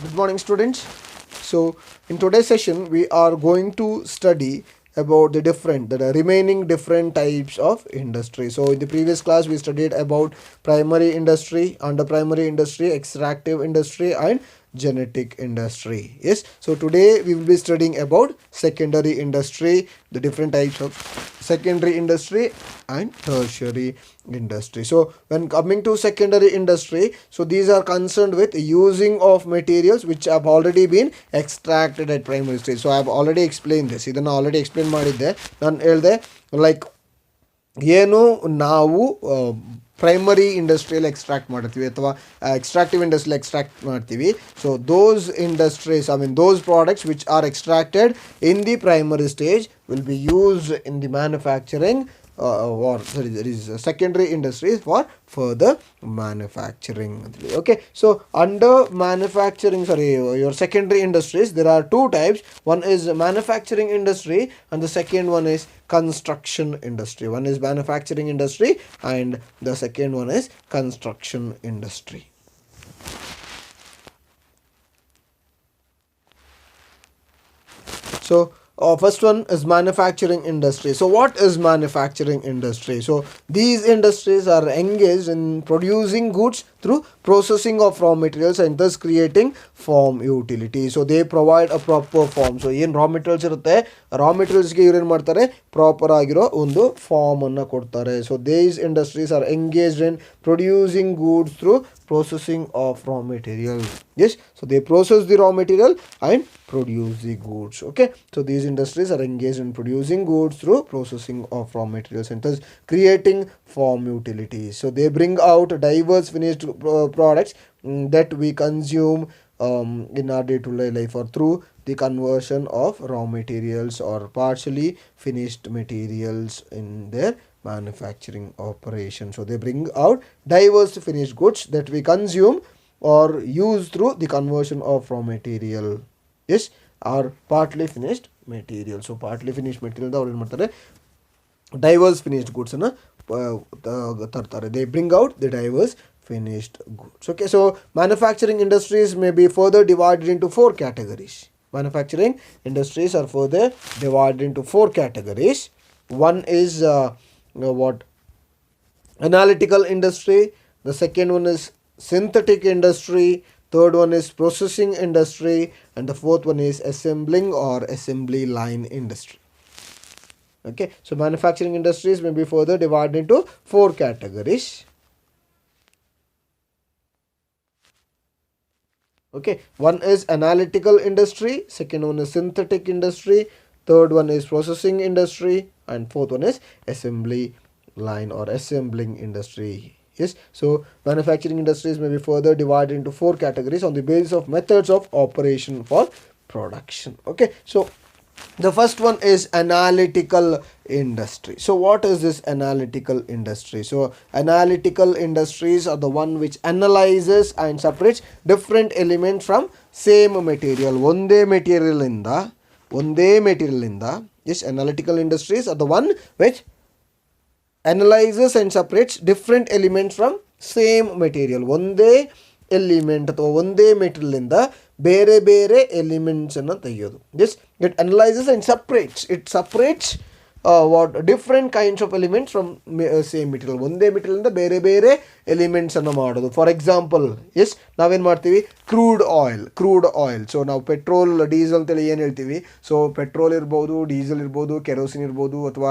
Good morning, students. So, in today's session, we are going to study about the remaining different types of industry. So, in the previous class, we studied about primary industry, under primary industry, extractive industry, and genetic industry. Yes. So, today we will be studying about secondary industry, the different types of secondary industry and tertiary industry. So when coming to secondary industry, so these are concerned with using of materials which have already been extracted at primary stage. So I have already explained this. ಇದನ್ನು already explain ಮಾಡಿದ್ದೆ. ನಾನು ಹೇಳಿದೆ like ಏನು ನಾವು primary ಇಂಡಸ್ಟ್ರಿಯಲ್ಲಿ extract ಮಾಡ್ತೀವಿ ಅಥವಾ ಎಕ್ಸ್ಟ್ರಾಕ್ಟಿವ್ ಇಂಡಸ್ಟ್ರಿಯಲ್ಲಿ ಎಕ್ಸ್ಟ್ರಾಕ್ಟ್ ಮಾಡ್ತೀವಿ. So those industries those products which are extracted in the primary stage will be used in the manufacturing there is secondary industries for further manufacturing. Okay, so under manufacturing, your secondary industries, there are two types. One is manufacturing industry and the second one is construction industry. One is manufacturing industry and the second one is construction industry. So first one is manufacturing industry. So what is manufacturing industry? So these industries are engaged in producing goods through processing of raw materials and thus creating form utility. So they provide a proper form. So ಏನು raw materials ಇರುತ್ತೆ, raw materialsಗೆ ಇವ್ರು ಏನು ಮಾಡ್ತಾರೆ, proper ಆಗಿರೋ ಒಂದು form ಅನ್ನು ಕೊಡ್ತಾರೆ. So these industries are engaged in producing goods through processing of raw material. Yes, so they process the raw material and produce the goods. Okay, so these industries are engaged in producing goods through processing of raw materials and thus creating form utilities. So they bring out diverse finished products that we consume in our day-to-day life or through the conversion of raw materials or partially finished materials in their manufacturing operation. So they bring out diverse finished goods that we consume or use through the conversion of raw material. Yes, or partly finished material. So partly finished material ಅವ್ರು ಏನು ಮಾಡ್ತಾರೆ, diverse finished goods ಅನ್ನು ತರ್ತಾರೆ. They bring out the diverse finished goods. Okay, so manufacturing industries may be further divided into four categories. Manufacturing industries are further divided into four categories. One is analytical industry. The second one is synthetic industry. Third one is processing industry, and the fourth one is assembling or assembly line industry. Okay, so manufacturing industries may be further divided into four categories. Okay, one is analytical industry, second one is synthetic industry, third one is processing industry, and fourth one is assembly line or assembling industry. Yes, so manufacturing industries may be further divided into four categories on the basis of methods of operation for production. Okay, so the first one is analytical industry. So what is this analytical industry? So analytical industries are the one which analyzes and separates different elements from same material. ಒಂದೇ material ಇಂದ yes, analytical industries are the one which analyzes and separates different elements from same material. ಒಂದೇ element ಅಥವಾ ಒಂದೇ material ಇಂದ ಬೇರೆ ಬೇರೆ elements ಅನ್ನು ತೆಗೆಯೋದು. This it analyses and separates what different kinds of elements from same material. ಒಂದೇ material ಬೇರೆ ಬೇರೆ ಎಲಿಮೆಂಟ್ಸ್ ಅನ್ನು ಮಾಡೋದು. ಫಾರ್ ಎಕ್ಸಾಂಪಲ್ ನಾವೇನು ಮಾಡ್ತೀವಿ, ಕ್ರೂಡ್ ಆಯಿಲ್. ಸೊ ನಾವು ಪೆಟ್ರೋಲ್, ಡೀಸೆಲ್ ಅಂತೇಳಿ ಏನು ಹೇಳ್ತೀವಿ. ಸೊ ಪೆಟ್ರೋಲ್ ಇರ್ಬೋದು, ಡೀಸೆಲ್ ಇರ್ಬೋದು, ಕೆರೋಸಿನ್ ಇರ್ಬೋದು ಅಥವಾ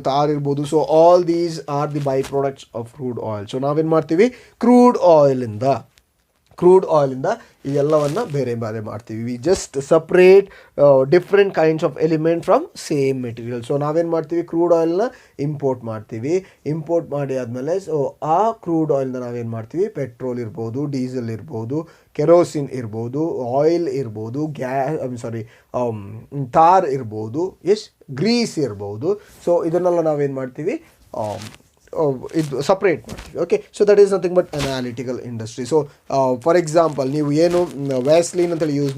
ತಾರ್ ಇರ್ಬೋದು. So all these R the by products of crude oil. So ನಾವೇನು ಮಾಡ್ತೀವಿ, ಕ್ರೂಡ್ ಆಯಿಲಿಂದ ಇವೆಲ್ಲವನ್ನು ಬೇರೆ ಬೇರೆ ಮಾಡ್ತೀವಿ. We just separate different kinds of element from same material. So ನಾವೇನು ಮಾಡ್ತೀವಿ, ಕ್ರೂಡ್ ಆಯಿಲ್ನ ಇಂಪೋರ್ಟ್ ಮಾಡ್ತೀವಿ. ಇಂಪೋರ್ಟ್ ಮಾಡಿ ಆದಮೇಲೆ ಸೊ ಆ ಕ್ರೂಡ್ ಆಯಿಲ್ನ ನಾವೇನು ಮಾಡ್ತೀವಿ, ಪೆಟ್ರೋಲ್ ಇರ್ಬೋದು, ಡೀಸೆಲ್ ಇರ್ಬೋದು, ಕೆರೋಸಿನ್ ಇರ್ಬೋದು, ಆಯಿಲ್ ಇರ್ಬೋದು, ತಾರ್ ಇರ್ಬೋದು, ಗ್ರೀಸ್ ಇರ್ಬೋದು. ಸೊ ಇದನ್ನೆಲ್ಲ ನಾವೇನು ಮಾಡ್ತೀವಿ, ಇದು ಸಪ್ರೇಟ್ ಮಾಡ್ತೀವಿ. Okay, so that is nothing but analytical industry. So for example ನೀವು ಏನು ವ್ಯಾಸ್ಲಿನ್ ಅಂತೇಳಿ ಯೂಸ್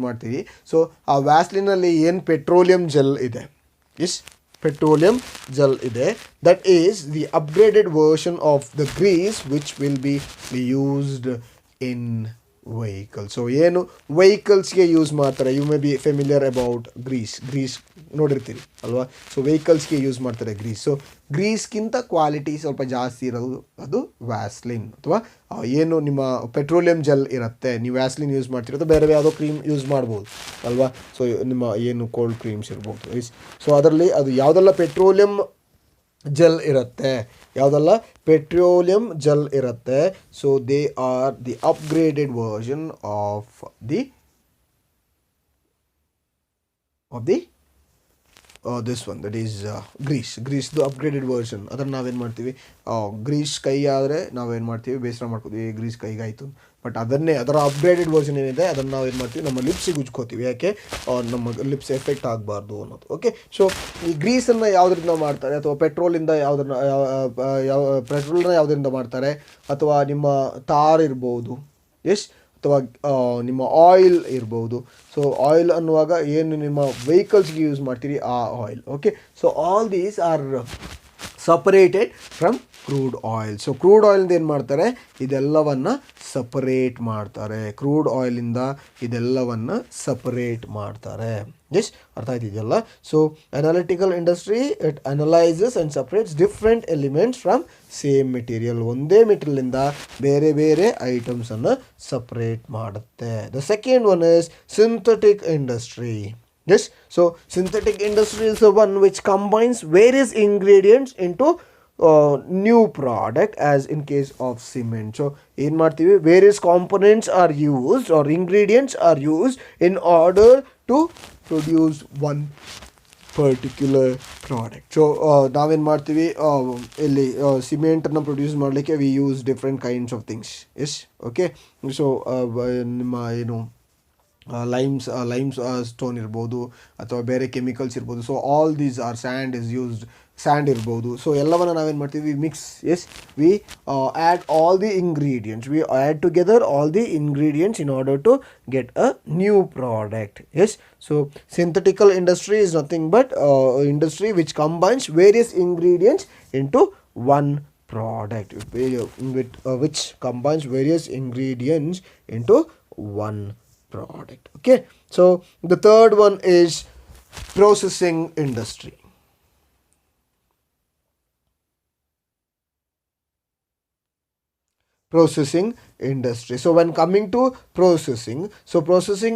ಮಾಡ್ತೀವಿ. ಸೊ ಆ ವ್ಯಾಸ್ಲಿನಲ್ಲಿ ಏನು ಪೆಟ್ರೋಲಿಯಂ ಜೆಲ್ ಇದೆ, that is the upgraded version of the grease which will be used in vehicle. So ಏನು ವೆಹಿಕಲ್ಸ್ಗೆ use ಮಾಡ್ತಾರೆ, you may be familiar about grease ನೋಡಿರ್ತೀರಿ ಅಲ್ವಾ. ಸೊ ವೆಹಿಕಲ್ಸ್ಗೆ ಯೂಸ್ ಮಾಡ್ತಾರೆ ಗ್ರೀಸ್. ಸೊ ಗ್ರೀಸ್ಗಿಂತ ಕ್ವಾಲಿಟಿ ಸ್ವಲ್ಪ ಜಾಸ್ತಿ ಇರೋದು ಅದು ವ್ಯಾಸ್ಲಿನ್, ಅಥವಾ ಏನು ನಿಮ್ಮ ಪೆಟ್ರೋಲಿಯಂ ಜೆಲ್ ಇರುತ್ತೆ, ನೀವು ವ್ಯಾಸ್ಲಿನ್ ಯೂಸ್ ಮಾಡ್ತಿರೋದು, ಬೇರೆ ಯಾವುದೋ ಕ್ರೀಮ್ ಯೂಸ್ ಮಾಡ್ಬೋದು ಅಲ್ವಾ. ಸೊ ನಿಮ್ಮ ಏನು ಕೋಲ್ಡ್ ಕ್ರೀಮ್ಸ್ ಇರ್ಬೋದು. ಸೊ ಅದರಲ್ಲಿ ಅದು ಯಾವುದೆಲ್ಲ ಪೆಟ್ರೋಲಿಯಂ ಜೆಲ್ ಇರುತ್ತೆ, ಯಾವುದೆಲ್ಲ ಪೆಟ್ರೋಲಿಯಂ ಜೆಲ್ ಇರುತ್ತೆ. So they are the upgraded version of the this one, that is ಗ್ರೀಸ್ದು ಅಪ್ಗ್ರೇಡೆಡ್ ವರ್ಷನ್. ಅದನ್ನು ನಾವೇನು ಮಾಡ್ತೀವಿ, ಗ್ರೀಸ್ ಕೈ ಆದರೆ ನಾವೇನು ಮಾಡ್ತೀವಿ, ಬೇಸರ ಮಾಡ್ಕೋತೀವಿ, ಗ್ರೀಸ್ ಕೈಗಾಯಿತು. ಬಟ್ ಅದರ ಅಪ್ಗ್ರೇಡೆಡ್ ವರ್ಷನ್ ಏನಿದೆ ಅದನ್ನು ನಾವು ಏನು ಮಾಡ್ತೀವಿ, ನಮ್ಮ ಲಿಪ್ಸಿಗೆ ಉಜ್ಕೋತೀವಿ. ಯಾಕೆ, ನಮ್ಮ ಲಿಪ್ಸ್ ಎಫೆಕ್ಟ್ ಆಗಬಾರ್ದು ಅನ್ನೋದು. ಓಕೆ, ಸೊ ಈ ಗ್ರೀಸನ್ನು ಯಾವುದರಿಂದ ಮಾಡ್ತಾರೆ, ಅಥವಾ ಪೆಟ್ರೋಲ್ನ ಯಾವುದರಿಂದ ಮಾಡ್ತಾರೆ, ಅಥವಾ ನಿಮ್ಮ ತಾರ್ ಇರ್ಬೋದು, ಅಥವಾ ನಿಮ್ಮ ಆಯಿಲ್ ಇರ್ಬೋದು. ಸೊ ಆಯಿಲ್ ಅನ್ನುವಾಗ ಏನು ನಿಮ್ಮ ವೆಹಿಕಲ್ಸ್ಗೆ ಯೂಸ್ ಮಾಡ್ತೀರಿ ಆ oil. Okay, so all these are separated from crude oil. So crude ಆಯಿಲಿಂದ ಏನು ಮಾಡ್ತಾರೆ, ಇದೆಲ್ಲವನ್ನು ಸಪರೇಟ್ ಮಾಡ್ತಾರೆ. ಕ್ರೂಡ್ ಆಯಿಲಿಂದ ಇದೆಲ್ಲವನ್ನು ಸಪರೇಟ್ ಮಾಡ್ತಾರೆ. ಅರ್ಥ ಆಯ್ತಿದೆಯಲ್ಲ. So analytical industry, it analyses and separates different elements from same material. ಒಂದೇ ಮೆಟೀರಿಯಲಿಂದ ಬೇರೆ ಬೇರೆ ಐಟಮ್ಸನ್ನು ಸಪ್ರೇಟ್ ಮಾಡುತ್ತೆ. The second one is synthetic industry. So synthetic industry is the one which combines various ingredients into new product, as in case of cement. So ಏನು ಮಾಡ್ತೀವಿ, various components are used or ingredients are used in order to produce one particular product. So ನಾವೇನು ಮಾಡ್ತೀವಿ, ಇಲ್ಲಿ ಸಿಮೆಂಟನ್ನು produce ಮಾಡಲಿಕ್ಕೆ we use different kinds of things. Okay, so ನಿಮ್ಮ ಏನು limes stone ಇರ್ಬೋದು, ಅಥವಾ ಬೇರೆ ಕೆಮಿಕಲ್ಸ್ ಇರ್ಬೋದು. So all these are sand ಇರ್ಬೋದು. ಸೊ ಎಲ್ಲವನ್ನು ನಾವೇನು ಮಾಡ್ತೀವಿ, mix. We add all the ingredients, we add together all the ingredients in order to get a new product. So synthetical industry is nothing but industry which combines various ingredients into one product, which combines various ingredients into one product. Okay, so the third one is processing industry. So when coming to processing, so processing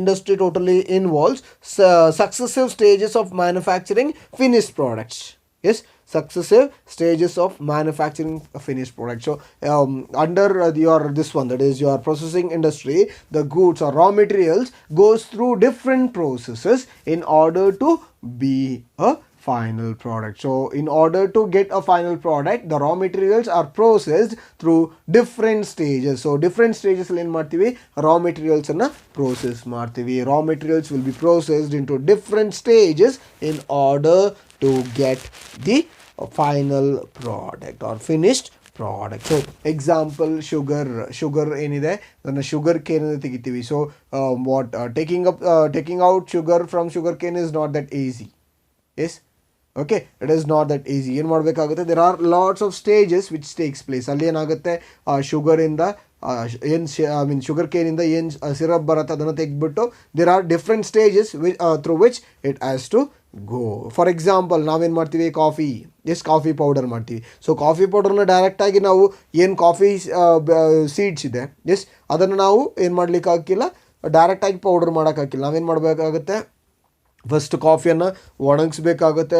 industry totally involves successive stages of manufacturing finished products. Successive stages of manufacturing a finished product. So under this one, that is your processing industry, the goods or raw materials goes through different processes in order to be a final product. So in order to get a final product, the raw materials are processed through different stages. So different stages alli en martivi, raw materials anna process martivi. Raw materials will be processed into different stages in order to get the final product or finished product. So example, sugar ಏನಿದೆ, ಅದನ್ನು sugar cane ತೆಗಿತೀವಿ. So taking out sugar from sugar cane is not that easy. Okay, it is not that easy. ಏನು ಮಾಡಬೇಕಾಗುತ್ತೆ, there are lots of stages which takes place. ಅಲ್ಲಿ ಏನಾಗುತ್ತೆ, ಶುಗರಿಂದ sugar ಕೇನಿಂದ ಏನು syrup ಬರುತ್ತೆ ಅದನ್ನು ತೆಗೆದ್ಬಿಟ್ಟು there are different stages through which it has to go. For example ನಾವೇನು ಮಾಡ್ತೀವಿ, ಕಾಫಿ ಪೌಡರ್ ಮಾಡ್ತೀವಿ. ಸೊ ಕಾಫಿ ಪೌಡರ್ನ ಡೈರೆಕ್ಟಾಗಿ ನಾವು ಏನು ಕಾಫಿ ಸೀಡ್ಸ್ ಇದೆ ಅದನ್ನು ನಾವು ಏನು ಮಾಡ್ಲಿಕ್ಕೆ ಹಾಕಿಲ್ಲ, ಡೈರೆಕ್ಟಾಗಿ ಪೌಡರ್ ಮಾಡೋಕ್ಕಾಗಿಲ್ಲ. ನಾವೇನು ಮಾಡಬೇಕಾಗುತ್ತೆ, ಫಸ್ಟ್ ಕಾಫಿಯನ್ನು ಒಣಗಿಸ್ಬೇಕಾಗುತ್ತೆ.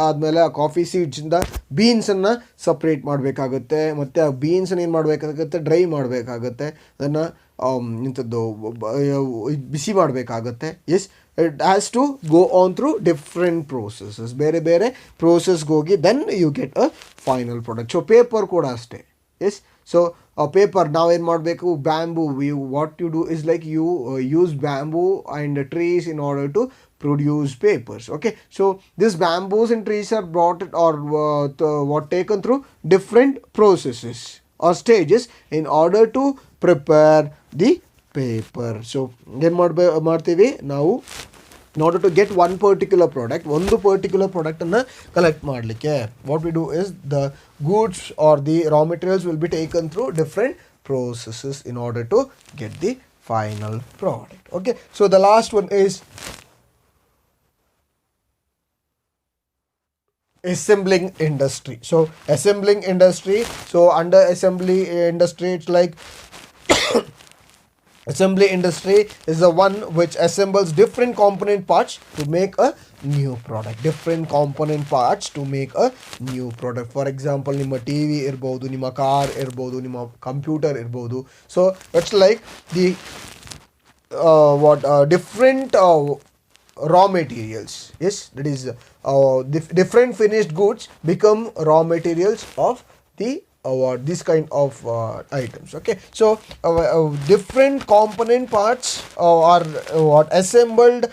ಆದಮೇಲೆ ಆ ಕಾಫಿ ಸೀಡ್ಸಿಂದ ಬೀನ್ಸನ್ನು ಸಪ್ರೇಟ್ ಮಾಡಬೇಕಾಗುತ್ತೆ. ಮತ್ತು ಆ ಬೀನ್ಸನ್ನು ಏನು ಮಾಡಬೇಕಾಗುತ್ತೆ, ಡ್ರೈ ಮಾಡಬೇಕಾಗುತ್ತೆ. ಅದನ್ನು ಇಂಥದ್ದು ಬಿಸಿ ಮಾಡಬೇಕಾಗುತ್ತೆ. It has to go on through different processes, ಬೇರೆ ಬೇರೆ ಪ್ರೋಸೆಸ್ಗೆ ಹೋಗಿ then you get a final product. So paper ಕೂಡ ಅಷ್ಟೇ. ಸೊ ಪೇಪರ್ ನಾವೇನು ಮಾಡಬೇಕು, bamboo, what you do is like you use bamboo and trees in order to produce papers. Okay, so these bamboos and trees are brought or taken through different processes or stages in order to prepare the paper. So ಏನು ಮಾಡ್ತೀವಿ ನಾವು, in order to get one particular product, ಒಂದು particular ಪ್ರಾಡಕ್ಟನ್ನು collect ಮಾಡಲಿಕ್ಕೆ what we do is the goods or the raw materials will be taken through different processes in order to get the final product. Okay, so the last one is assembling industry. So assembling industry, so under assembly industry, it's like assembly industry is the one which assembles different component parts to make a new product. Different component parts to make a new product. For example, ನಿಮ್ಮ TV ಇರ್ಬೋದು, ನಿಮ್ಮ car ಇರ್ಬೋದು, ನಿಮ್ಮ computer ಇರ್ಬೋದು. So it's like the different raw materials. Yes, that is different finished goods become raw materials of the this kind of items. Okay, so different component parts are assembled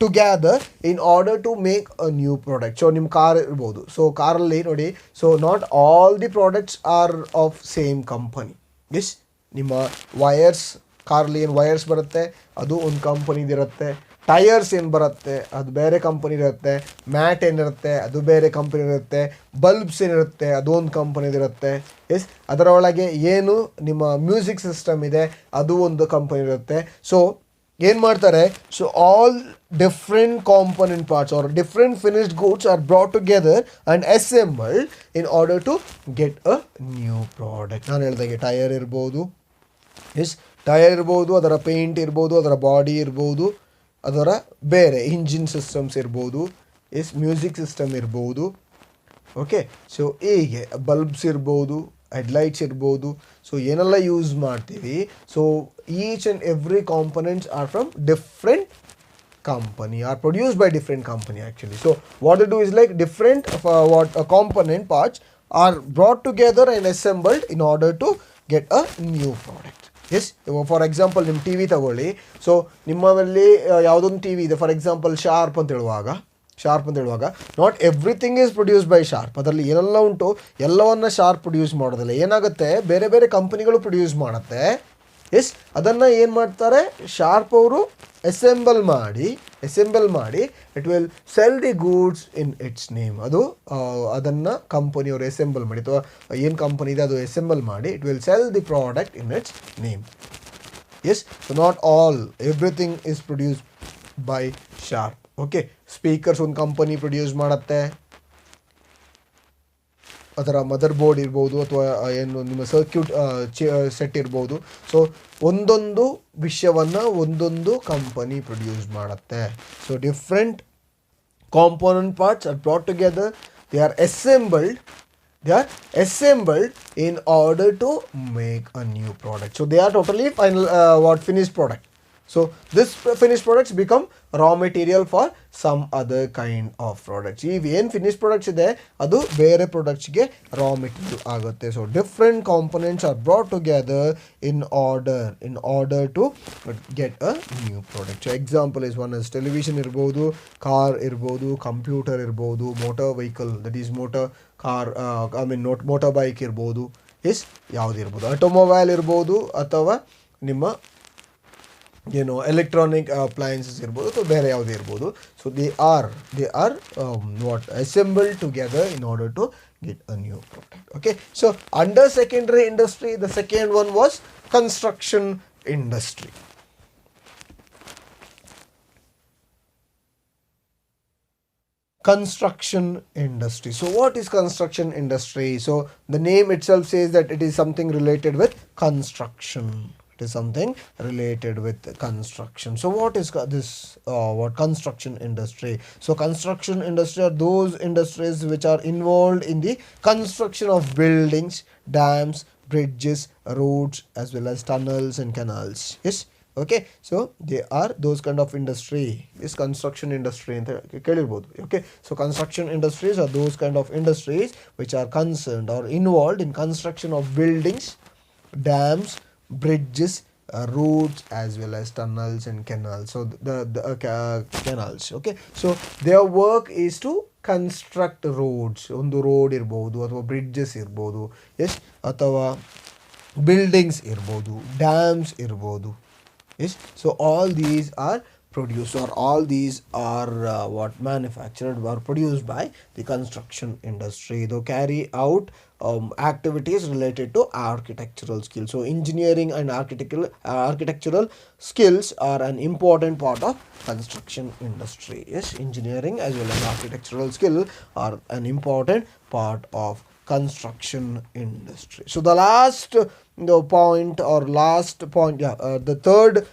together in order to make a new product. So nim car irbodu, so car alli nodi, so not all the products are of same company. Yes, ನಿಮ್ಮ wires, ಕಾರ್ಲಿ ಏನು wires ಬರುತ್ತೆ ಅದು ಒಂದು ಕಂಪನಿದು ಇರುತ್ತೆ. Tyres ಏನು ಬರುತ್ತೆ ಅದು ಬೇರೆ ಕಂಪನಿ ಇರುತ್ತೆ. ಮ್ಯಾಟ್ ಏನಿರುತ್ತೆ ಅದು ಬೇರೆ ಕಂಪನಿ ಇರುತ್ತೆ. ಬಲ್ಬ್ಸ್ ಏನಿರುತ್ತೆ ಅದೊಂದು ಕಂಪನಿದು ಇರುತ್ತೆ. ಎಸ್, ಅದರ ಒಳಗೆ ಏನು ನಿಮ್ಮ ಮ್ಯೂಸಿಕ್ ಸಿಸ್ಟಮ್ ಇದೆ ಅದು ಒಂದು ಕಂಪನಿ ಇರುತ್ತೆ. ಸೊ ಏನು ಮಾಡ್ತಾರೆ, so all different component parts are different finished goods are brought together and assembled in order to get a new product. ನಾನು ಹೇಳ್ದಾಗೆ ಟೈರ್ ಇರ್ಬೋದು, ಎಸ್ ಟೈರ್ ಇರ್ಬೋದು, ಅದರ ಪೇಂಟ್ ಇರ್ಬೋದು, ಅದರ ಬಾಡಿ ಇರ್ಬೋದು, ಅದರ ಬೇರೆ ಇಂಜಿನ್ ಸಿಸ್ಟಮ್ಸ್ ಇರ್ಬೋದು, ಎಸ್ ಮ್ಯೂಸಿಕ್ ಸಿಸ್ಟಮ್ ಇರ್ಬೋದು. ಓಕೆ, ಸೊ ಹೀಗೆ ಬಲ್ಬ್ಸ್ ಇರ್ಬೋದು, ಹೆಡ್ಲೈಟ್ಸ್ ಇರ್ಬೋದು. ಸೊ ಏನೆಲ್ಲ ಯೂಸ್ ಮಾಡ್ತೀವಿ, so each and every components are from different company, are produced by different company actually. So what they do is like different component parts are brought together and assembled in order to get a new product. Yes, for example ನಿಮ್ಮ TV ತಗೊಳ್ಳಿ. So ನಿಮ್ಮಲ್ಲಿ ಯಾವುದೊಂದು TV ಇದೆ, for example Sharp ಅಂತ ಹೇಳುವಾಗ not everything is produce by Sharp. ಅದರಲ್ಲಿ ಏನೆಲ್ಲ ಉಂಟು ಎಲ್ಲವನ್ನ ಶಾರ್ಪ್ ಪ್ರೊಡ್ಯೂಸ್ ಮಾಡೋದಿಲ್ಲ. ಏನಾಗುತ್ತೆ, ಬೇರೆ ಬೇರೆ ಕಂಪನಿಗಳು ಪ್ರೊಡ್ಯೂಸ್ ಮಾಡುತ್ತೆ. ಎಸ್, ಅದನ್ನು ಏನು ಮಾಡ್ತಾರೆ, ಶಾರ್ಪ್ ಅವರು ಅಸೆಂಬಲ್ ಮಾಡಿ it will sell the goods in its name. ಅದನ್ನು ಕಂಪನಿಯವರು ಅಸೆಂಬಲ್ ಮಾಡಿ, ಅಥವಾ ಏನು ಕಂಪನಿ ಇದೆ ಅದು ಅಸೆಂಬಲ್ ಮಾಡಿ it will sell the product in its name. Yes, so not all everything is produce by Sharp. Okay, speakers ಒಂದು ಕಂಪನಿ ಪ್ರೊಡ್ಯೂಸ್ ಮಾಡುತ್ತೆ, ಅದರ ಮದರ್ ಬೋರ್ಡ್ ಇರ್ಬೋದು, ಅಥವಾ ಏನು ನಿಮ್ಮ ಸರ್ಕ್ಯೂಟ್ ಸೆಟ್ ಇರ್ಬೋದು. ಸೊ ಒಂದೊಂದು ವಿಷಯವನ್ನು ಒಂದೊಂದು ಕಂಪನಿ ಪ್ರೊಡ್ಯೂಸ್ ಮಾಡುತ್ತೆ. So different component parts R brought together, they are assembled in order to make a new product. So they are totally finished product. So this finished products become raw material for some other kind of products. If ಏನು finished products ಇದೆ ಅದು ಬೇರೆ ಪ್ರಾಡಕ್ಟ್ಸ್ಗೆ raw material ಆಗುತ್ತೆ. So different components are brought together in order to get a new product. So example is one is television ಇರ್ಬೋದು, car ಇರ್ಬೋದು, computer ಇರ್ಬೋದು, motor vehicle that is motor car motor bike ಇರ್ಬೋದು. S, ಯಾವುದಿರ್ಬೋದು, automobile ಇರ್ಬೋದು, ಅಥವಾ ನಿಮ್ಮ ಏನು electronic appliances ಇರ್ಬೋದು, ಅಥವಾ ಬೇರೆ ಯಾವುದೇ ಇರ್ಬೋದು. So they R assembled together in order to get a new product. Okay, so under secondary industry, the second one was construction industry. Construction industry. So what is construction industry? So the name itself says that it is something related with construction. Is something related with construction. So what is this construction industry? So construction industry are those industries which are involved in the construction of buildings, dams, bridges, roads, as well as tunnels and canals. Yes, okay, so they are those kind of industry. Is construction industry anta kelirbodu. Okay, so construction industries are those kind of industries which are concerned or involved in construction of buildings, dams, bridges, roads, as well as tunnels and canals. So the canals. Okay, so their work is to construct roads. ಒಂದು road ಇರ್ಬೋದು, ಅಥವಾ bridges ಇರ್ಬೋದು, S, ಅಥವಾ buildings ಇರ್ಬೋದು, dams ಇರ್ಬೋದು. Yes, so all these are produced, or all these are what manufactured or produced by the construction industry. They carry out activities related to architectural skills. So engineering and architectural skills are an important part of construction industry. Yes, engineering as well as architectural skill are an important part of construction industry. So the last point, or last point, yeah, the third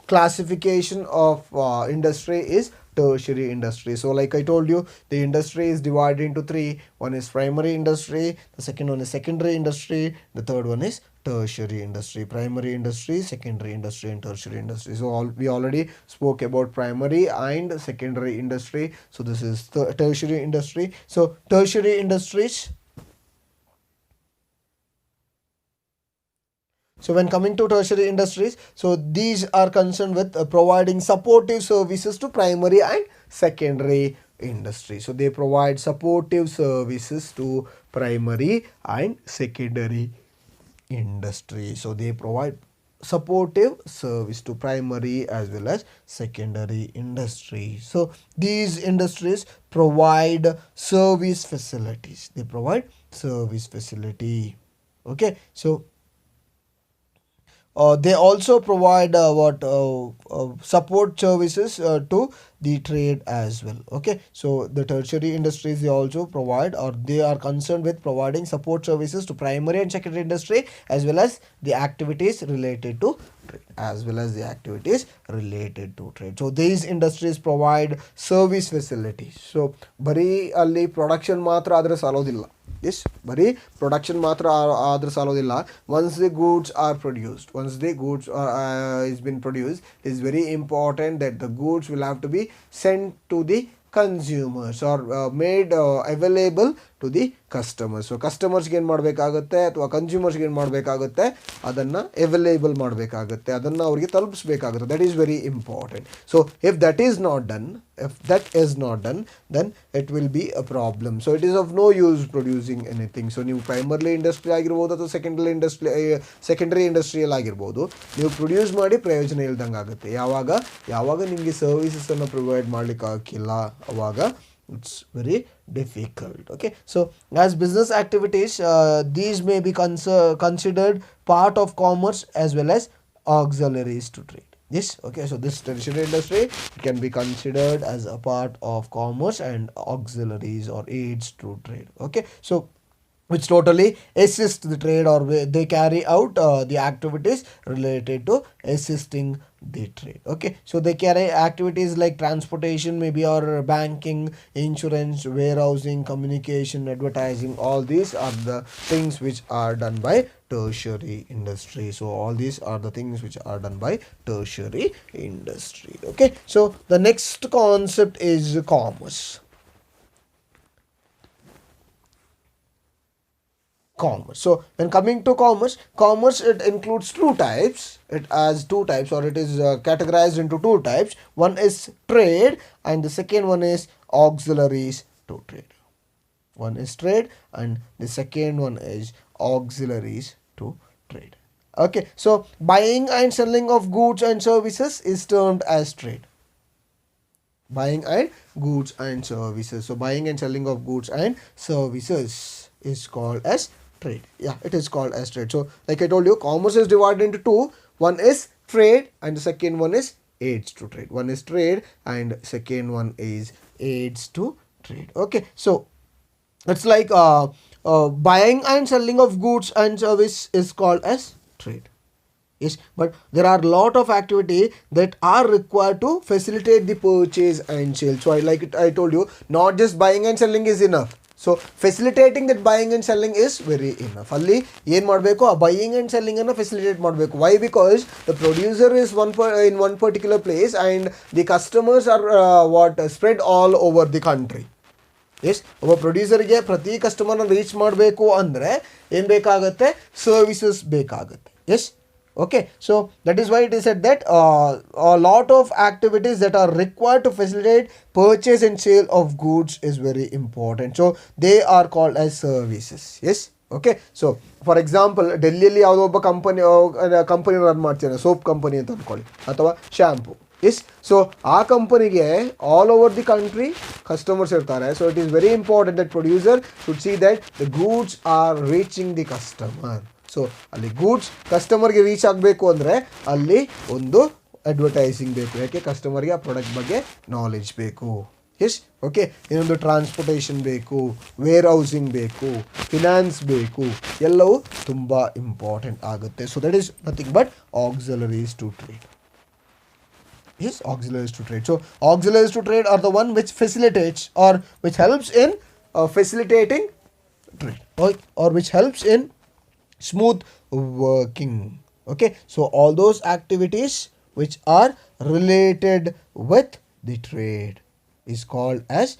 classification of industry is tertiary industry. So like I told you, the industry is divided into three. One is primary industry, the second one is secondary industry, the third one is tertiary industry. Primary industry, secondary industry, and tertiary industry. So we already spoke about primary and secondary industry. So this is the tertiary industry. So tertiary industries, so when coming to tertiary industries, so these are concerned with providing supportive services to primary and secondary industry. So they provide supportive services to primary and secondary industry. So they provide supportive service to primary as well as secondary industry. So these industries provide service facilities. They provide service facility. Okay, so they also provide support services to the trade as well. Okay, so the tertiary industries, they also provide, or they are concerned with providing support services to primary and secondary industry as well as the activities related to trade. So these industries provide service facilities. So bari alli production matra adre salodilla. Yes, bari production matra adre salodilla. Once the goods are produced, once the goods is been produced, it is very important that the goods will have to be sent to the consumers, or made available to the customers. So ಕಸ್ಟಮರ್ಸ್ಗೆ ಏನು ಮಾಡಬೇಕಾಗುತ್ತೆ ಅಥವಾ ಕನ್ಸ್ಯೂಮರ್ಸ್ಗೆ ಏನು ಮಾಡಬೇಕಾಗುತ್ತೆ, ಅದನ್ನು available ಮಾಡಬೇಕಾಗುತ್ತೆ, ಅದನ್ನು ಅವರಿಗೆ ತಲುಪಿಸಬೇಕಾಗುತ್ತೆ. That is very important. So if that is not done, then it will be a problem. So it is of no use producing anything. So ನೀವು ಪ್ರೈಮರ್ಲಿ ಇಂಡಸ್ಟ್ರಿ ಆಗಿರ್ಬೋದು ಅಥವಾ ಸೆಕೆಂಡರಿ ಇಂಡಸ್ಟ್ರಿಯಲ್ ಆಗಿರ್ಬೋದು, ನೀವು ಪ್ರೊಡ್ಯೂಸ್ ಮಾಡಿ ಪ್ರಯೋಜನ ಇಲ್ದಂಗೆ ಆಗುತ್ತೆ. ಯಾವಾಗ ನಿಮಗೆ ಸರ್ವಿಸಸನ್ನು ಪ್ರೊವೈಡ್ ಮಾಡಲಿಕ್ಕೆ ಆಗಿಲ್ಲ, ಅವಾಗ it's very difficult. Okay, so as business activities, these may be considered part of commerce as well as auxiliaries to trade. Yes, okay, so this tertiary industry can be considered as a part of commerce and auxiliaries or aids to trade. Okay, so which totally assist the trade, or they carry out the activities related to assisting the trade. Okay, so they carry activities like transportation maybe, or banking, insurance, warehousing, communication, advertising. All these are the things which are done by tertiary industry. So all these are the things which are done by tertiary industry. Okay, so the next concept is commerce. So when coming to commerce, it includes two types. It has two types, or it is categorized into two types. One is trade and the second one is auxiliaries to trade. One is trade and the second one is auxiliaries to trade. Okay, so buying and selling of goods and services is termed as trade. Buying and goods and services. So buying and selling of goods and services is called as trade. Yeah, it is called as trade. So like I told you, commerce is divided into two. One is trade and the second one is aids to trade. One is trade and second one is aids to trade. Okay, so it's like buying and selling of goods and service is called as trade. Yes, but there are a lot of activity that are required to facilitate the purchase and sale. So I told you, not just buying and selling is enough. So facilitating that buying and selling is very enough. ಅಲ್ಲಿ ಏನು ಮಾಡಬೇಕು, ಆ buying and selling ಅನ್ನು facilitate ಮಾಡಬೇಕು. Why? Because the producer is in one particular place and the customers are spread all over the country. Yes, ಒಬ್ಬ ಪ್ರೊಡ್ಯೂಸರ್ಗೆ ಪ್ರತಿ ಕಸ್ಟಮರ್ನ reach ಮಾಡಬೇಕು ಅಂದರೆ ಏನು ಬೇಕಾಗುತ್ತೆ? ಸರ್ವಿಸಸ್ ಬೇಕಾಗುತ್ತೆ. Yes, okay, so that is why it is said that a lot of activities that are required to facilitate purchase and sale of goods is very important. So they are called as services. Yes, okay, so for example, ಡೆಲ್ಲಿಯಲ್ಲಿ ಯಾವುದೋ ಒಬ್ಬ company run ಮಾಡ್ತಿದ್ದಾರೆ, soap company ಅಂತ ಅಂದ್ಕೊಳ್ಳಿ, ಅಥವಾ shampoo. Yes, so ಆ ಕಂಪನಿಗೆ all over the country customers ಇರ್ತಾರೆ. So it is very important that producer should see that the goods are reaching the customer. So ಅಲ್ಲಿ ಗೂಡ್ಸ್ ಕಸ್ಟಮರ್ಗೆ ರೀಚ್ ಆಗಬೇಕು ಅಂದರೆ ಅಲ್ಲಿ ಒಂದು ಅಡ್ವರ್ಟೈಸಿಂಗ್ ಬೇಕು. ಯಾಕೆ? ಕಸ್ಟಮರ್ಗೆ ಆ ಪ್ರಾಡಕ್ಟ್ ಬಗ್ಗೆ ನಾಲೆಜ್ ಬೇಕು. Yes, okay. ಇನ್ನೊಂದು ಟ್ರಾನ್ಸ್ಪೋರ್ಟೇಷನ್ ಬೇಕು, ವೇರ್ ಹೌಸಿಂಗ್ ಬೇಕು, ಫಿನಾನ್ಸ್ ಬೇಕು, ಎಲ್ಲವೂ ತುಂಬ ಇಂಪಾರ್ಟೆಂಟ್ ಆಗುತ್ತೆ. So that is nothing but auxiliaries to trade. Yes, auxiliaries to trade. So auxiliaries to trade are the one which facilitates or which helps in facilitating trade, or which helps in smooth working. Okay, so all those activities which are related with the trade is called as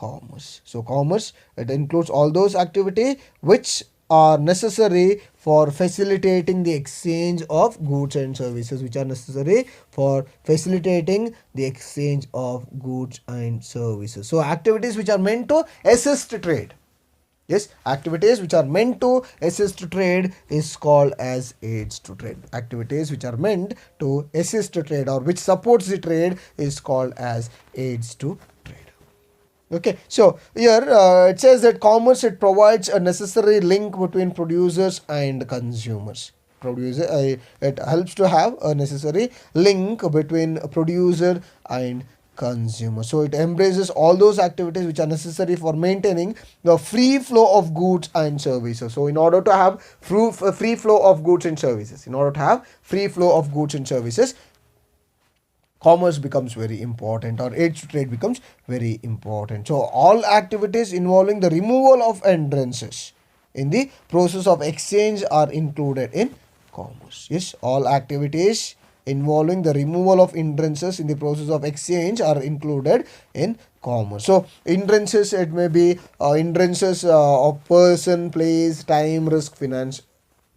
commerce. So commerce, it includes all those activities which are necessary for facilitating the exchange of goods and services, which are necessary for facilitating the exchange of goods and services. So activities which are meant to assist trade. Yes, activities which are meant to assist trade is called as aids to trade. Activities which are meant to assist trade or which supports the trade is called as aids to trade. Okay, so here it says that commerce, it provides a necessary link between producers and consumers. It helps to have a necessary link between a producer and consumer. So it embraces all those activities which are necessary for maintaining the free flow of goods and services. So in order to have free flow of goods and services, commerce becomes very important, or aids to trade becomes very important. So all activities involving the removal of hindrances in the process of exchange are included in commerce. Yes, all activities involving the removal of hindrances in the process of exchange are included in commerce. So hindrances, it may be hindrances of person, place, time, risk, finance,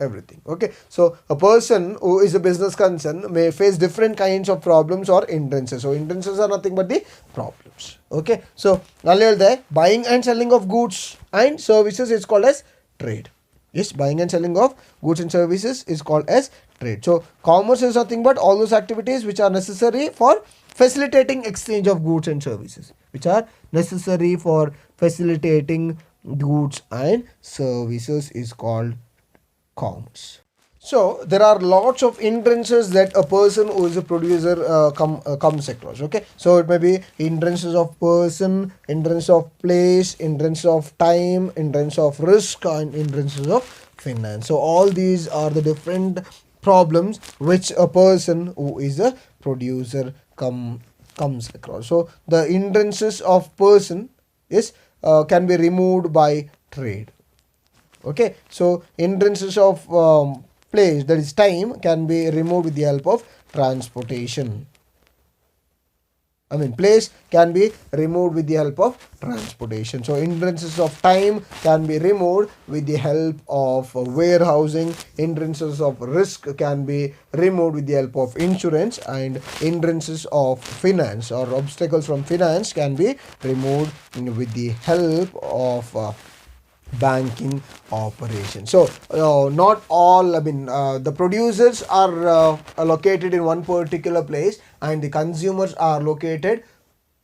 everything. Okay, so a person who is a business concern may face different kinds of problems or hindrances. So hindrances are nothing but the problems. Okay, so the buying and selling of goods and services is called as trade. Yes, buying and selling of goods and services is called as trade. So commerce is nothing but all those activities which are necessary for facilitating exchange of goods and services, which are necessary for facilitating goods and services is called commerce. So there are lots of hindrances that a person who is a producer comes across. Okay, so it may be hindrances of person, hindrance of place, hindrance of time, hindrance of risk, and hindrances of finance. So all these are the different problems which a person who is a producer comes across. So the hindrances of person is can be removed by trade. Okay, so hindrances of place, that is time, can be removed with the help of transportation. Place can be removed with the help of transportation. So hindrances of time can be removed with the help of warehousing. Hindrances of risk can be removed with the help of insurance, and hindrances of finance or obstacles from finance can be removed with the help of banking operation. So not all, the producers are located in one particular place, and the consumers are located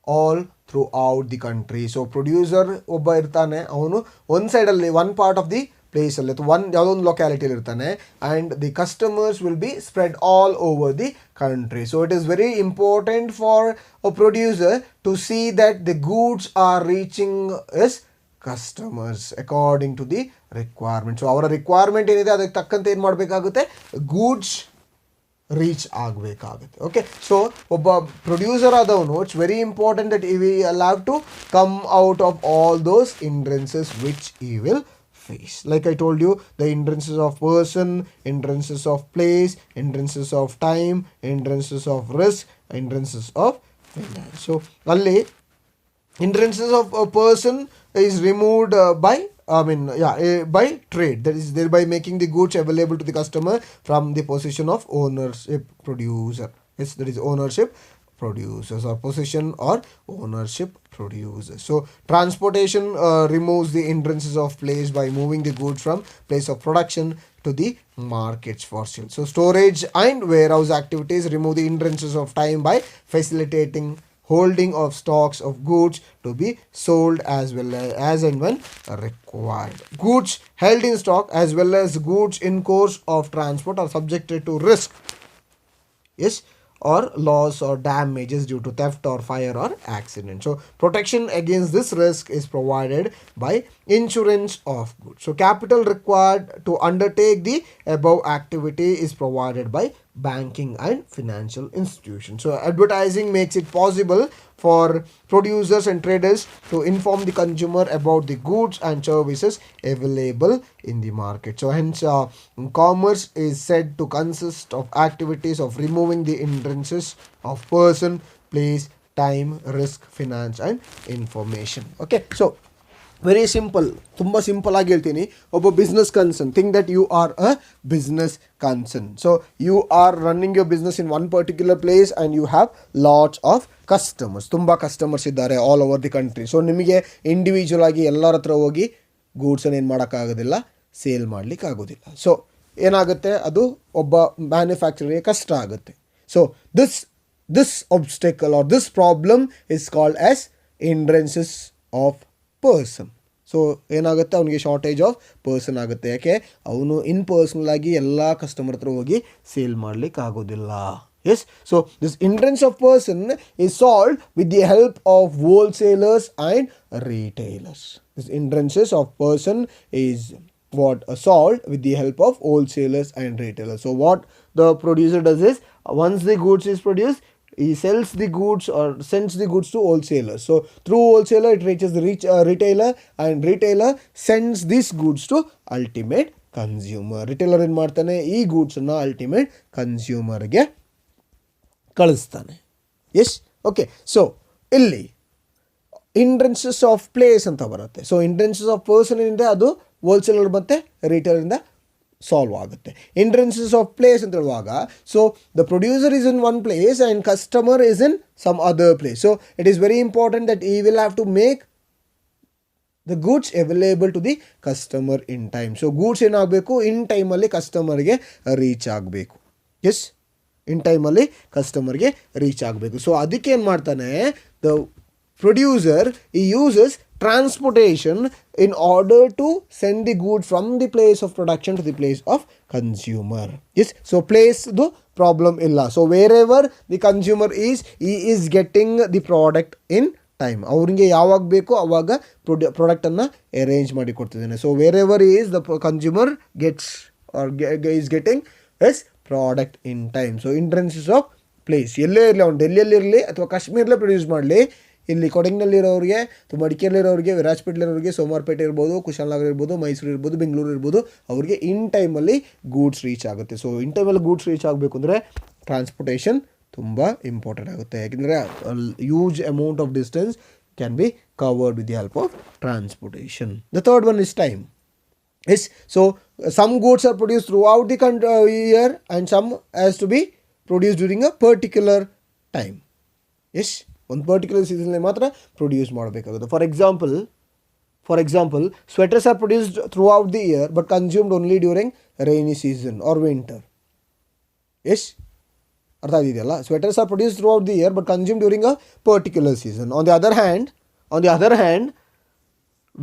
all throughout the country. So producer ಒಬ್ಬ ಇರ್ತಾನೆ, ಅವನು ಒಂದು ಸೈಡಲ್ಲಿ one part of the place ಅಲ್ಲಿ ಅಥವಾ ಯಾವುದೋ ಒಂದು ಲೊಕ್ಯಾಲಿಟಿಲಿ ಇರ್ತಾನೆ, and the customers will be spread all over the country. So it is very important for a producer to see that the goods are reaching his customers according to the requirement. So ಅವರ requirement ಏನಿದೆ ಅದಕ್ಕೆ ತಕ್ಕಂತೆ ಏನು ಮಾಡಬೇಕಾಗುತ್ತೆ, goods reach ಆಗಬೇಕಾಗುತ್ತೆ. Okay, so ಒಬ್ಬ producer ಆದವನು, it's very important that he will have to come out of all those hindrances which he will face. Like I told you, the hindrances of person, hindrances of place, hindrances of time, hindrances of risk, hindrances of finance. So ಅಲ್ಲಿ hindrances of a person is removed by trade, that is thereby making the goods available to the customer from the position of ownership producer. Yes, that is ownership producers, or possession or ownership producers. So transportation removes the hindrances of place by moving the goods from place of production to the markets for sale. So storage and warehouse activities remove the hindrances of time by facilitating holding of stocks of goods to be sold as well as and when required. Goods held in stock as well as goods in course of transport are subjected to risk, yes, or loss or damages due to theft or fire or accident. So protection against this risk is provided by insurance of goods. So capital required to undertake the above activity is provided by banking and financial institutions. So advertising makes it possible for producers and traders to inform the consumer about the goods and services available in the market. So hence commerce is said to consist of activities of removing the hindrances of person, place, time, risk, finance and information. Okay, so very simple, ತುಂಬ simple ಆಗಿ ಹೇಳ್ತೀನಿ. ಒಬ್ಬ business concern, think that you are a business concern. So you are running your business in one particular place and you have lots of customers. ತುಂಬ customers ಇದ್ದಾರೆ all over the country. So ನಿಮಗೆ individual ಆಗಿ ಎಲ್ಲರ ಹತ್ರ ಹೋಗಿ ಗೂಡ್ಸನ್ನು ಏನು ಮಾಡೋಕ್ಕಾಗೋದಿಲ್ಲ, sale ಮಾಡಲಿಕ್ಕೆ ಆಗೋದಿಲ್ಲ. ಸೊ ಏನಾಗುತ್ತೆ, ಅದು ಒಬ್ಬ ಮ್ಯಾನುಫ್ಯಾಕ್ಚರಿಗೆ ಕಷ್ಟ ಆಗುತ್ತೆ. So this obstacle or this problem is called as hindrances of person. So ಏನಾಗುತ್ತೆ, ಅವನಿಗೆ ಶಾರ್ಟೇಜ್ ಆಫ್ ಪರ್ಸನ್ ಆಗುತ್ತೆ. ಯಾಕೆ, ಅವನು ಇನ್ ಪರ್ಸನಲ್ ಆಗಿ ಎಲ್ಲ ಕಸ್ಟಮರ್ ಹತ್ರ ಹೋಗಿ ಸೇಲ್ ಮಾಡಲಿಕ್ಕೆ ಆಗೋದಿಲ್ಲ. Yes, so this hindrance of person is solved with the help of wholesalers and retailers. This hindrances of person is what solved with the help of wholesalers and retailers. So what the producer does is, once the goods is produced, he sells the goods or sends the goods to wholesalers. So through wholesaler it reaches the retailer, and retailer sends these goods to ultimate consumer. Retailer ಏನು ಮಾಡ್ತಾನೆ, ಈ ಗೂಡ್ಸನ್ನು ultimate ಕನ್ಸ್ಯೂಮರ್ಗೆ ಕಳಿಸ್ತಾನೆ. Yes, okay. So ಇಲ್ಲಿ hindrances of place ಅಂತ ಬರುತ್ತೆ. So hindrances of person ಏನಿದೆ ಅದು ಹೋಲ್ಸೇಲರ್ ಮತ್ತು ರಿಟೇಲರಿಂದ ಸಾಲ್ವ್ ಆಗುತ್ತೆ. hindrances ಆಫ್ ಪ್ಲೇಸ್ ಅಂತ ಹೇಳುವಾಗ, so the producer is in one place and customer is in some other place. So it is very important that he will have to make the goods available to the customer in time. So goods ಏನಾಗಬೇಕು, in ಟೈಮಲ್ಲಿ ಕಸ್ಟಮರ್ಗೆ reach ಆಗಬೇಕು. S, ಇನ್ ಟೈಮಲ್ಲಿ ಕಸ್ಟಮರ್ಗೆ reach ಆಗಬೇಕು. So ಅದಕ್ಕೆ ಏನು ಮಾಡ್ತಾನೆ, ದ ಪ್ರೊಡ್ಯೂಸರ್ ಈ uses transportation in order to send the good from the place of production to the place of consumer. Yes, so place the problem illa. So wherever the consumer is, he is getting the product in time. ಅವ್ರಿಗೆ ಯಾವಾಗ ಬೇಕೋ ಆವಾಗ ಪ್ರಾಡಕ್ಟನ್ನು arrange ಮಾಡಿ ಕೊಡ್ತಿದ್ದಾನೆ. So where is the consumer gets or is getting his product in time. So hindrances of place, ಎಲ್ಲೇ ಇರಲಿ, ಅವ್ನು ಡೆಲ್ಲಿಯಲ್ಲಿರಲಿ ಅಥವಾ ಕಾಶ್ಮೀರಲ್ಲೇ ಪ್ರೊಡ್ಯೂಸ್ ಮಾಡಲಿ, ಇಲ್ಲಿ ಕೊಡಗಿನಲ್ಲಿರೋರಿಗೆ, ಮಡಿಕೇರಿಲಿರೋರಿಗೆ, ವಿರಾಜಪೇಟೆಲಿರೋರಿಗೆ, ಸೋಮವಾರಪೇಟೆ ಇರ್ಬೋದು, ಕುಶಾಲನಗರ ಇರ್ಬೋದು, ಮೈಸೂರು ಇರ್ಬೋದು, ಬೆಂಗಳೂರು ಇರ್ಬೋದು, ಅವ್ರಿಗೆ ಇನ್ ಟೈಮಲ್ಲಿ ಗೂಡ್ಸ್ ರೀಚ್ ಆಗುತ್ತೆ. ಸೊ ಇನ್ ಟೈಮಲ್ಲಿ ಗೂಡ್ಸ್ ರೀಚ್ ಆಗಬೇಕು ಅಂದರೆ ಟ್ರಾನ್ಸ್ಪೋರ್ಟೇಷನ್ ತುಂಬ ಇಂಪಾರ್ಟೆಂಟ್ ಆಗುತ್ತೆ. ಯಾಕೆಂದರೆ huge amount of distance can be covered with the help of transportation. The third one is time. Yes, so some goods are produced throughout the year and some has to be produced during a particular time. Yes, ಒಂದು particular ಸೀಸನ್ನಲ್ಲಿ ಮಾತ್ರ produce ಮಾಡಬೇಕಾಗುತ್ತೆ. For example sweaters are produced throughout the year but consumed only during rainy season or winter. Yes, ಅರ್ಥ ಆಗಿದೆಯಲ್ಲ. Sweaters are produced throughout the year but consumed during a particular season. On the other hand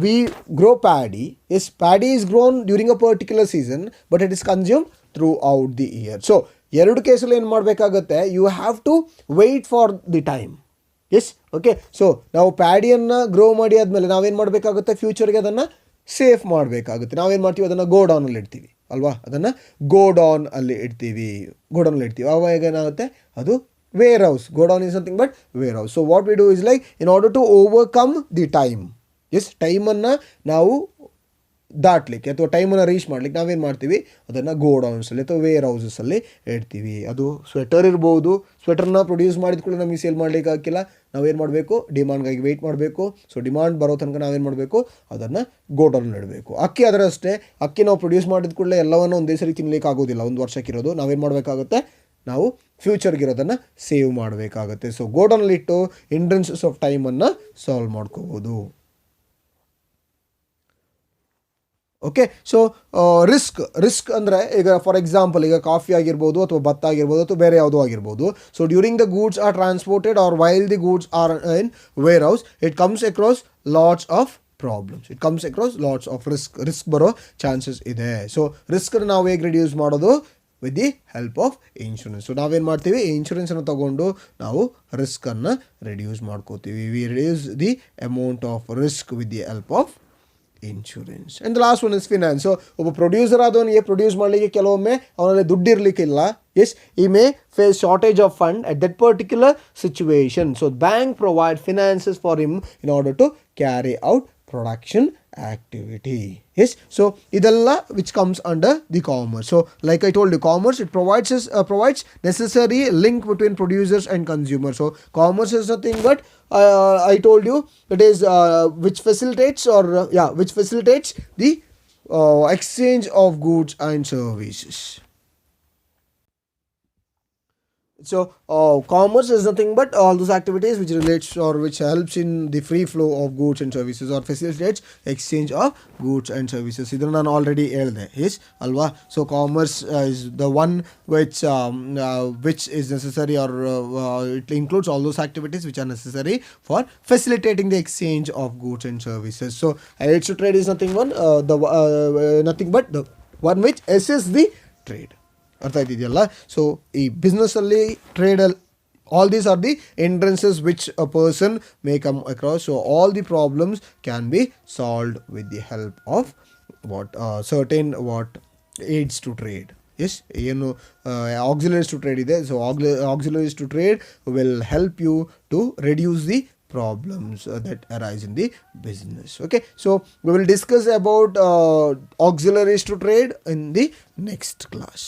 we grow paddy. Yes, paddy is grown during a particular season but it is consumed throughout the year. So ಎರಡು ಕೇಸಲ್ಲಿ ಏನು ಮಾಡಬೇಕಾಗುತ್ತೆ, you have to wait for the time. Yes, okay. So ನಾವು ಪ್ಯಾಡಿಯನ್ನು grow ಮಾಡಿ ಆದಮೇಲೆ ನಾವೇನು ಮಾಡಬೇಕಾಗುತ್ತೆ, ಫ್ಯೂಚರ್ಗೆ ಅದನ್ನು ಸೇಫ್ ಮಾಡಬೇಕಾಗುತ್ತೆ. ನಾವೇನು ಮಾಡ್ತೀವಿ, ಅದನ್ನು ಗೋಡೌನಲ್ಲಿ ಇಡ್ತೀವಿ ಅಲ್ವಾ, ಅದನ್ನು ಗೋಡೌನಲ್ಲಿ ಇಡ್ತೀವಿ. ಆವಾಗ ಏನಾಗುತ್ತೆ, ಅದು warehouse. Godown is something but warehouse. So what we do is like, in order to overcome the time, yes, ಟೈಮನ್ನು ನಾವು ದಾಟಲಿಕ್ಕೆ ಅಥವಾ ಟೈಮನ್ನು ರೀಚ್ ಮಾಡಲಿಕ್ಕೆ ನಾವೇನು ಮಾಡ್ತೀವಿ, ಅದನ್ನು ಗೋಡೌನ್ಸಲ್ಲಿ ಅಥವಾ ವೇರ್ ಹೌಸಸ್ಸಲ್ಲಿ ಇಡ್ತೀವಿ. ಅದು ಸ್ವೆಟರ್ ಇರ್ಬೋದು. ಸ್ವೆಟರ್ನ ಪ್ರೊಡ್ಯೂಸ್ ಮಾಡಿದ ಕೂಡ ನಮಗೆ ಸೇಲ್ ಮಾಡಲಿಕ್ಕೆ ಆಗಿಲ್ಲ. ನಾವೇನು ಮಾಡಬೇಕು, ಡಿಮಾಂಡ್ಗಾಗಿ ವೆಯ್ಟ್ ಮಾಡಬೇಕು. ಸೊ ಡಿಮಾಂಡ್ ಬರೋ ತನಕ ನಾವೇನು ಮಾಡಬೇಕು, ಅದನ್ನು ಗೋಡೌನಲ್ಲಿ ಇಡಬೇಕು. ಅಕ್ಕಿ ಅದರ ಅಷ್ಟೇ, ಅಕ್ಕಿ ನಾವು ಪ್ರೊಡ್ಯೂಸ್ ಮಾಡಿದ ಕೂಡಲೇ ಎಲ್ಲವನ್ನು ಒಂದೇ ಸರಿ ತಿನ್ನಲಿಕ್ಕೆ ಆಗೋದಿಲ್ಲ. ಒಂದು ವರ್ಷಕ್ಕಿರೋದು ನಾವೇನು ಮಾಡಬೇಕಾಗುತ್ತೆ, ನಾವು ಫ್ಯೂಚರ್ಗಿರೋದನ್ನು ಸೇವ್ ಮಾಡಬೇಕಾಗುತ್ತೆ. ಸೊ ಗೋಡೌನಲ್ಲಿಟ್ಟು hindrances ಆಫ್ ಟೈಮನ್ನು ಸಾಲ್ವ್ ಮಾಡ್ಕೋಬೋದು. ಓಕೆ. ಸೊ ರಿಸ್ಕ್ ಅಂದರೆ ಈಗ ಫಾರ್ ಎಕ್ಸಾಂಪಲ್ ಈಗ ಕಾಫಿ ಆಗಿರ್ಬೋದು ಅಥವಾ ಭತ್ತ ಆಗಿರ್ಬೋದು ಅಥವಾ ಬೇರೆ ಯಾವುದೋ ಆಗಿರ್ಬೋದು. So during the goods are transported or while the goods are in warehouse it comes across lots of problems. It comes across lots of risk ಬರೋ ಚಾನ್ಸಸ್ ಇದೆ. ಸೊ ರಿಸ್ಕ್ನ ನಾವು ಹೇಗೆ ರಿಡ್ಯೂಸ್ ಮಾಡೋದು? With the help of insurance. So ನಾವೇನು ಮಾಡ್ತೀವಿ, ಇನ್ಶೂರೆನ್ಸನ್ನು ತಗೊಂಡು ನಾವು ರಿಸ್ಕನ್ನು ರಿಡ್ಯೂಸ್ ಮಾಡ್ಕೋತೀವಿ. We reduce the amount of risk with the help of insurance. And the last one is finance. So ಒಬ್ಬ ಪ್ರೊಡ್ಯೂಸರ್ ಆದವನಿಗೆ ಪ್ರೊಡ್ಯೂಸ್ ಮಾಡಲಿಕ್ಕೆ ಕೆಲವೊಮ್ಮೆ ಅವನಲ್ಲಿ ದುಡ್ಡು ಇರಲಿಕ್ಕಿಲ್ಲ. Yes, he may face shortage of fund at that particular situation. So bank provide finances for him in order to carry out production activity. Yes, so idella which comes under the commerce. So like I told you, commerce, it provides necessary link between producers and consumers. So commerce is nothing but I told you it is which facilitates the exchange of goods and services. So commerce is nothing but all those activities which relates or which helps in the free flow of goods and services or facilitates exchange of goods and services. Idana ನಾನು already ಹೇಳಿದೆ. Yes alva. So commerce is the one which is necessary or it includes all those activities which are necessary for facilitating the exchange of goods and services. So aids to trade is nothing but the one which assists the trade. ಅರ್ಥ ಆಯ್ತಿದೆಯಲ್ಲ? So ಈ ಬಿಸ್ನೆಸ್ಸಲ್ಲಿ ಟ್ರೇಡಲ್ಲಿ all these are the hindrances which a person may come across. So all the problems can be solved with the help of certain aids to trade. Yes, ಏನು auxiliaries to trade ಇದೆ. So auxiliaries to trade will help you to reduce the problems that arise in the business. Okay, so we will discuss about auxiliaries to trade in the next class.